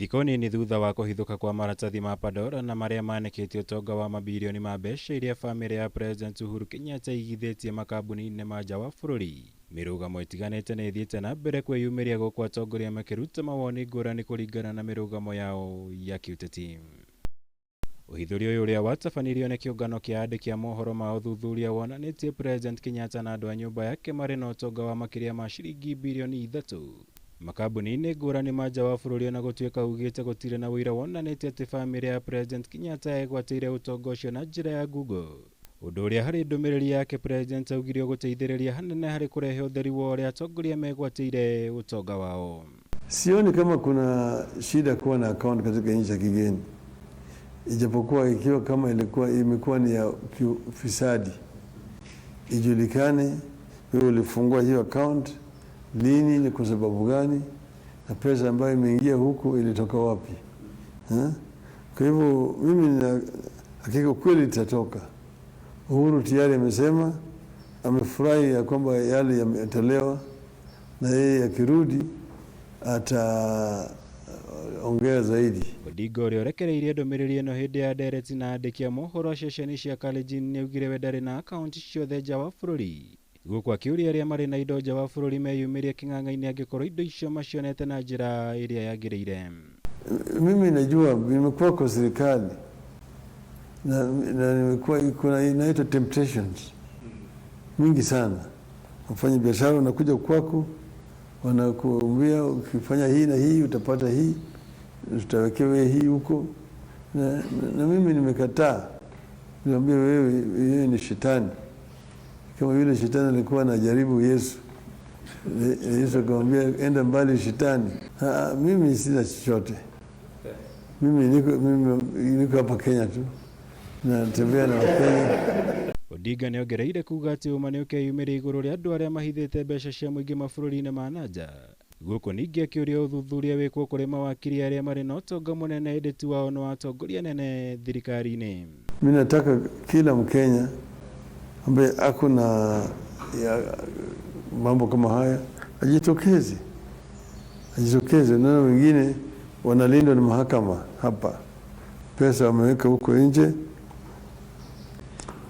Thikoni ni thutha wa kuhithuka kwa maratathi ma Pandora na maria maneketie utonga wa mambirioni ma mbeca iria family ya President Uhuru Kenyatta aigithitie makambuni-ini ma nja wa bururi. Mirugamo itiganite ni ithiite na mbere kwiyumiria guku atongoria makiruta mawoni ngurani kuringana na mirugamo yao ya kiuteti. Uhithuri uyu uria watabanirio ni kiungano kia andiki a mohoro ma uthuthuria wonanitie President Kenyatta na andu a nyumba yake mari na utonga wa makiria ma ciringi bilioni 3. Makambuni-ini ngurani ma nja wa bururi na gutuika augite gutire na wira wonanitie ati family ya President Kenyatta egwateire utonga ucio na njira ya Google. Undu uria hari ndumiriri yake President augire guteithiriria hanene hari kurehe utheri wa uria atongoria megwateire utonga wao. Sioni kama kuna shida kuwa na account katika nchi ya kigeni, ijapokuwa ikiwa kama imekuwa ni ya fisadi, ijulikane wewe ulifungua hiyo account lini, ni kwa sababu gani, na pesa ambayo imeingia huko ilitoka wapi. Kwa hivyo mimi na hakika kweli itatoka. Uhuru tayari amesema amefurahi ya kwamba yale yametolewa, na yeye akirudi ataongea zaidi. Odinga uria urekereirie ndumiriri ino hindi ya ndereti na andiki a mohoro ceceni cia Kalenjin niaugire we ndari na akaunti ciothe nja wa bururi. Guku akiuria aria mari na indo nja wa bururi meyumirie king'ang'a-ini angikorwo indo icio macionete na njira iria yagiriire. Mimi najua nimekuwa kwa serikali na nimekuwa kuna inaitwa temptations mingi sana. Wafanya biashara wanakuja kwako, wanakuambia ukifanya hii na hii utapata hii, utawekewe hii huko, na mimi nimekataa. Niambia wewe ni shetani, kama vile shetani alikuwa anajaribu Yesu. Yesu akamwambia enda mbali shetani. Mimi sina chochote. Mimi niko hapa Kenya tu, natembea na Wakenya. Odinga niongereire kuga ati uma niukeyumire iguru ria andu aria mahithite mbeca cia muingi mabũrũri-inĩ ma nanja. Guku ningi akiuria uthuthuria wikwo kuri mawakiri aria mari na utonga munene indi ti wao no atongoria nene thirikari-ini. Mimi nataka kila Mkenya ambaye ako na mambo kama haya ajitokeze. Na wengine wanalindwa na mahakama hapa, pesa wameweka huko nje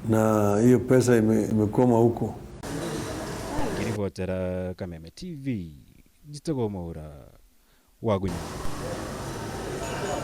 na hiyo pesa imekoma huko. Gutetera Kameme TV, Mutongoria, Wagunya.